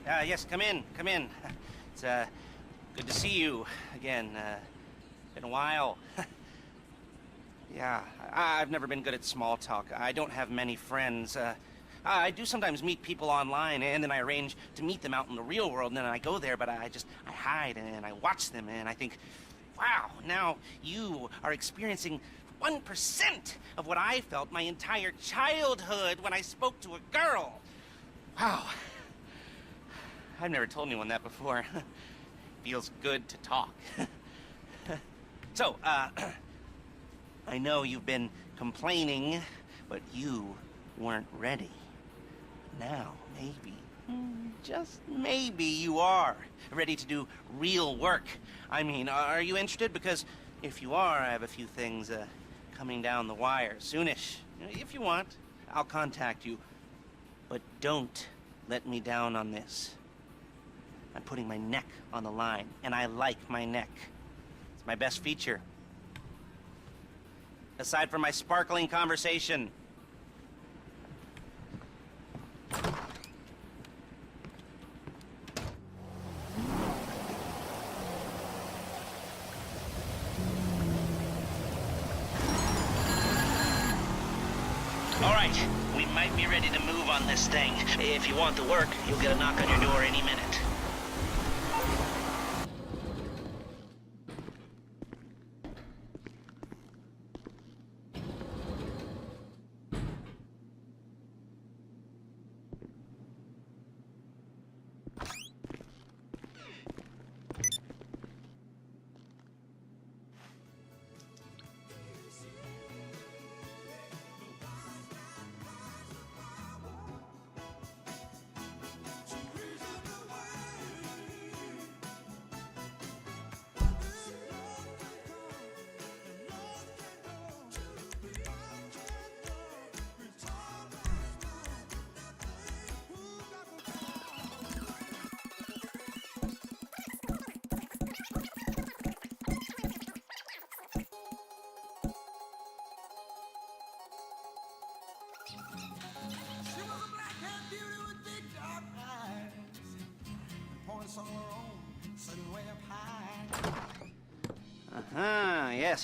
Yes, come in, come in. It's, good to see you again. Been a while. Yeah, I've never been good at small talk. I don't have many friends. I do sometimes meet people online, and then I arrange to meet them out in the real world, and then I go there, but I hide, and I watch them, and I think, wow, now you are experiencing 1% of what I felt my entire childhood when I spoke to a girl. Wow. I've never told anyone that before. Feels good to talk. So, I know you've been complaining, but you weren't ready. Now, maybe, just maybe you are ready to do real work. I mean, are you interested? Because if you are, I have a few things coming down the wire soonish. If you want, I'll contact you. But don't let me down on this. I'm putting my neck on the line, and I like my neck. It's my best feature. Aside from my sparkling conversation. All right, we might be ready to move on this thing. If you want the work, you'll get a knock on your door any minute.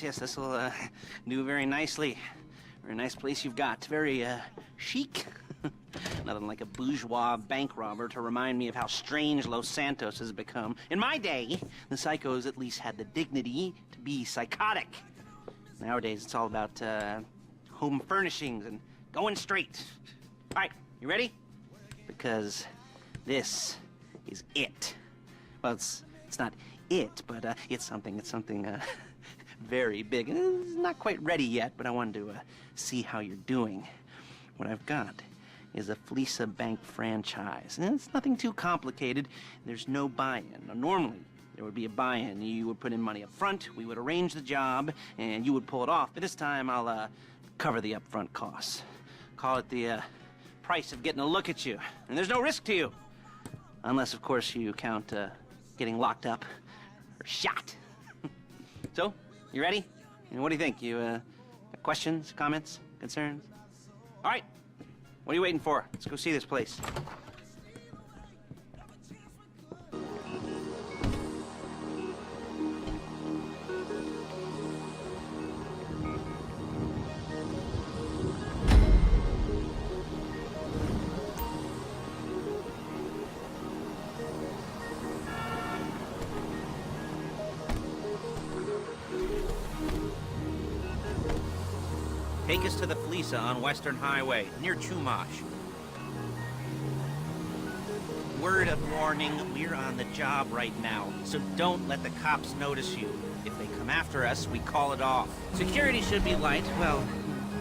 Yes, this will do very nicely. Very nice place you've got. Very chic. Nothing like a bourgeois bank robber to remind me of how strange Los Santos has become. In my day, the psychos at least had the dignity to be psychotic. Nowadays, it's all about home furnishings and going straight. All right, you ready? Because this is it. Well, it's not it, but it's something very big. It's not quite ready yet, but I wanted to see how you're doing. What I've got is a Fleeca Bank franchise. And it's nothing too complicated. There's no buy-in. Now, normally, there would be a buy-in. You would put in money up front, we would arrange the job, and you would pull it off. But this time, I'll cover the upfront costs. Call it the price of getting a look at you. And there's no risk to you. Unless, of course, you count getting locked up or shot. So, you ready? What do you think? You got questions, comments, concerns? All right. What are you waiting for? Let's go see this place. Take us to the Fleeca on Western Highway, near Chumash. Word of warning, we're on the job right now, so don't let the cops notice you. If they come after us, we call it off. Security should be light, well,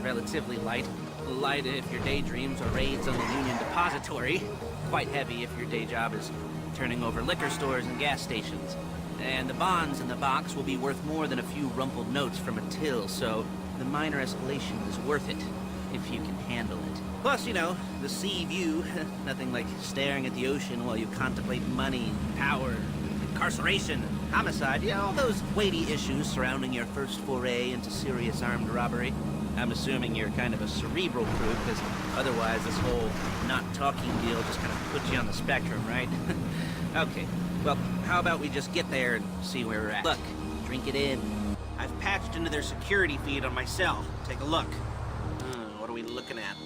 relatively light. Light if your daydreams are raids on the Union Depository. Quite heavy if your day job is turning over liquor stores and gas stations. And the bonds in the box will be worth more than a few rumpled notes from a till, so the minor escalation is worth it, if you can handle it. Plus, you know, the sea view, nothing like staring at the ocean while you contemplate money, power, incarceration, homicide, all those weighty issues surrounding your first foray into serious armed robbery. I'm assuming you're kind of a cerebral crew, because otherwise this whole not talking deal just kind of puts you on the spectrum, right? Okay, well, how about we just get there and see where we're at? Look, drink it in. I've patched into their security feed on my cell. Take a look. What are we looking at?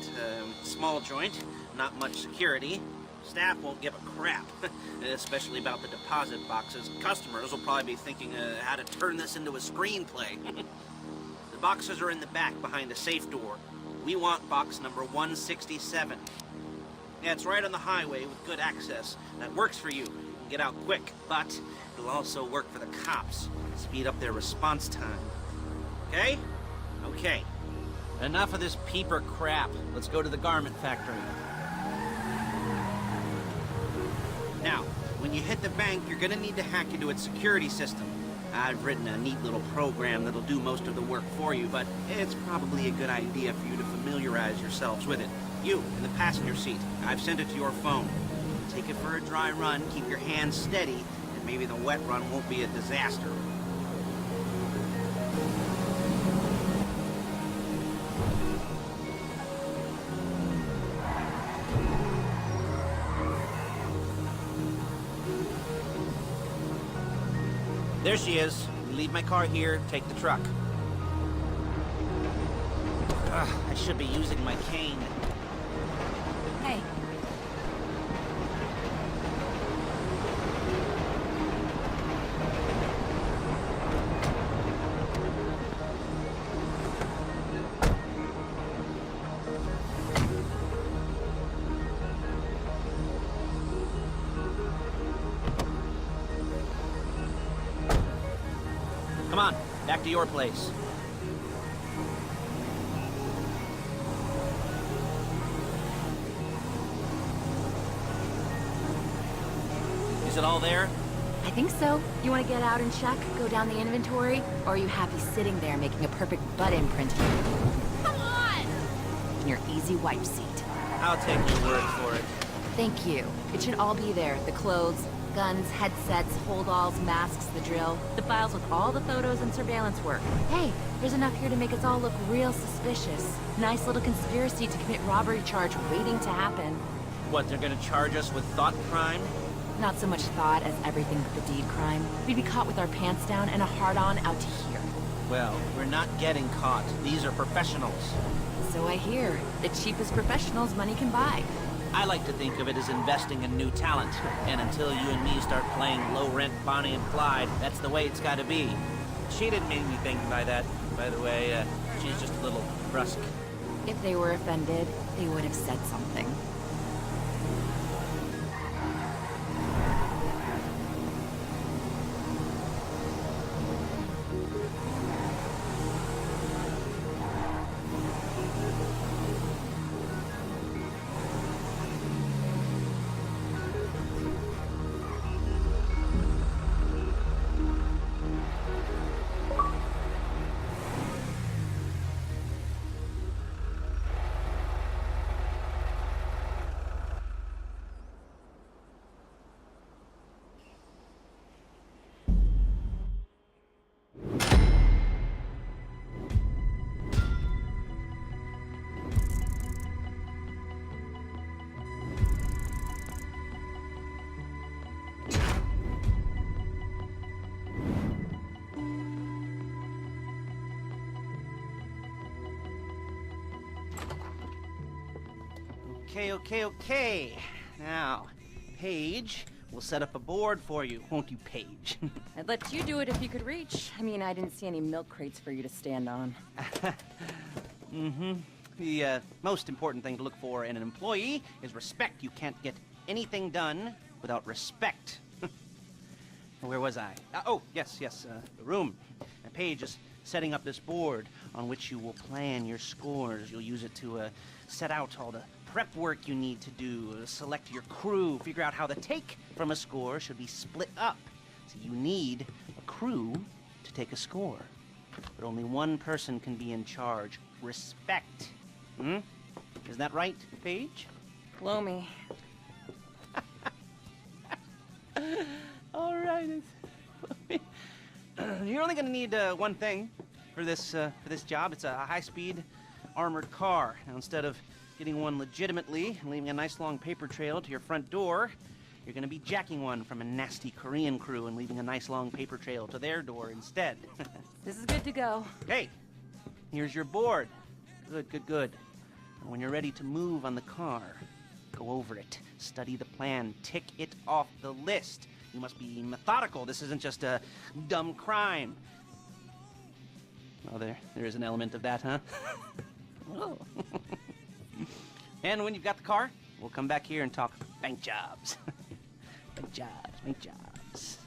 Small joint, not much security. Staff won't give a crap, especially about the deposit boxes. Customers will probably be thinking how to turn this into a screenplay. The boxes are in the back behind a safe door. We want box number 167. Yeah, it's right on the highway with good access. That works for you. You can get out quick, but it'll also work for the cops. Speed up their response time. Okay? Okay. Enough of this peeper crap. Let's go to the garment factory. Now, when you hit the bank, you're gonna need to hack into its security system. I've written a neat little program that'll do most of the work for you, but it's probably a good idea for you to familiarize yourselves with it. You, in the passenger seat, I've sent it to your phone. Take it for a dry run, keep your hands steady, and maybe the wet run won't be a disaster. There she is. You leave my car here, take the truck. I should be using my cane. Hey. Come on, back to your place. Is it all there? I think so. You want to get out and check? Go down the inventory? Or are you happy sitting there making a perfect butt imprint? Come on! In your easy wipe seat. I'll take your word for it. Thank you. It should all be there. The clothes, guns, headsets, holdalls, masks, the drill. The files with all the photos and surveillance work. Hey, there's enough here to make us all look real suspicious. Nice little conspiracy to commit robbery charge waiting to happen. What, they're gonna charge us with thought crime? Not so much thought as everything but the deed crime. We'd be caught with our pants down and a hard-on out to here. Well, we're not getting caught. These are professionals. So I hear. The cheapest professionals money can buy. I like to think of it as investing in new talent. And until you and me start playing low-rent Bonnie and Clyde, that's the way it's gotta be. She didn't mean anything by that, by the way. She's just a little brusque. If they were offended, they would have said something. Okay. Now, Paige, we'll set up a board for you, won't you, Paige? I'd let you do it if you could reach. I mean, I didn't see any milk crates for you to stand on. The most important thing to look for in an employee is respect. You can't get anything done without respect. Where was I? Yes, the room. Paige is setting up this board on which you will plan your scores. You'll use it to set out all the prep work you need to do, select your crew, figure out how the take from a score should be split up. So you need a crew to take a score. But only one person can be in charge. Respect. Is that right, Paige? Blow me. All right. You're only going to need one thing for this job. It's a high-speed armored car. Now, instead of getting one legitimately and leaving a nice long paper trail to your front door, you're gonna be jacking one from a nasty Korean crew and leaving a nice long paper trail to their door instead. This is good to go. Hey, here's your board. Good, good, good. And when you're ready to move on the car, go over it, study the plan, tick it off the list. You must be methodical. This isn't just a dumb crime. Oh, there is an element of that, huh? Oh. And when you've got the car, we'll come back here and talk bank jobs. Bank jobs, bank jobs.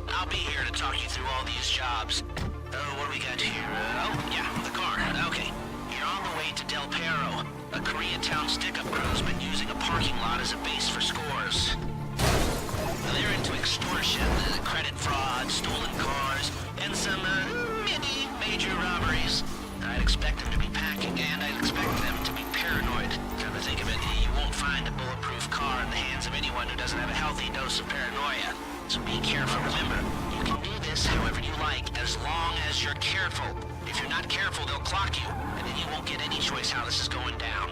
I'll be here to talk you through all these jobs. What do we got here? The car. Okay. You're on the way to Del Perro. A Koreatown stick-up crew's been using a parking lot as a base for scores. They're into extortion, credit fraud, stolen cars, and some, major robberies. I'd expect them to be packing, and I'd expect them to be paranoid. Come to think of it, you won't find a bulletproof car in the hands of anyone who doesn't have a healthy dose of paranoia. So be careful. Remember, you can do this however you like, as long as you're careful. If you're not careful, they'll clock you, and then you won't get any choice how this is going down.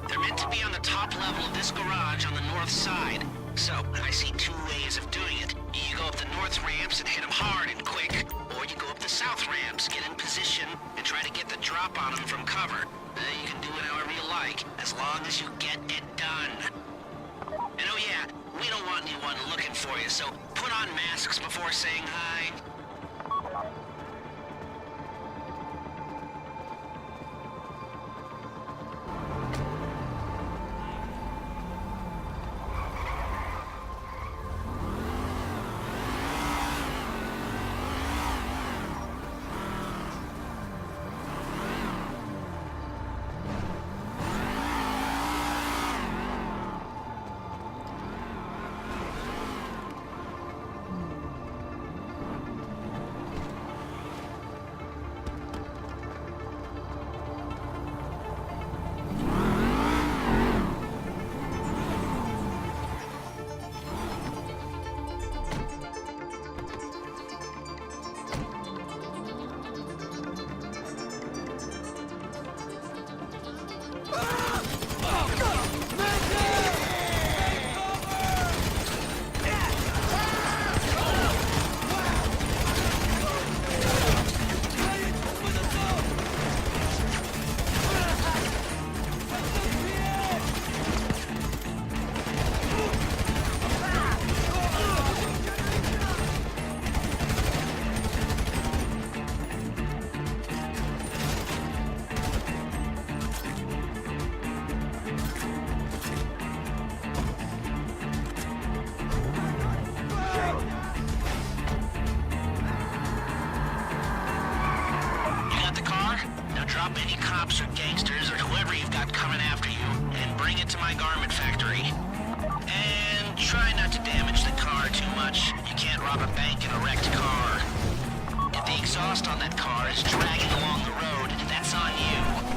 They're meant to be on the top level of this garage on the north side. So, I see two ways of doing it. You go up the north ramps and hit them hard and quick, or you go up the south ramps, get in position, and try to get the drop on them from cover. You can do it however you like, as long as you get it done. And oh yeah, we don't want anyone looking for you, so put on masks before saying hi. Cops or gangsters or whoever you've got coming after you and bring it to my garment factory. And try not to damage the car too much. You can't rob a bank in a wrecked car. If the exhaust on that car is dragging along the road, that's on you.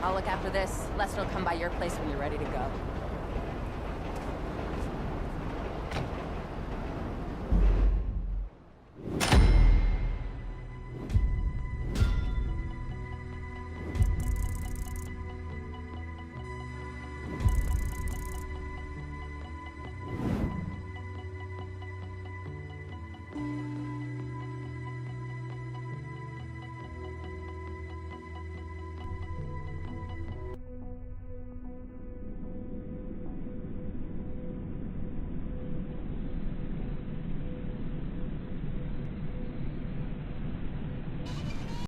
I'll look after this. Lester will come by your place when you're ready to go.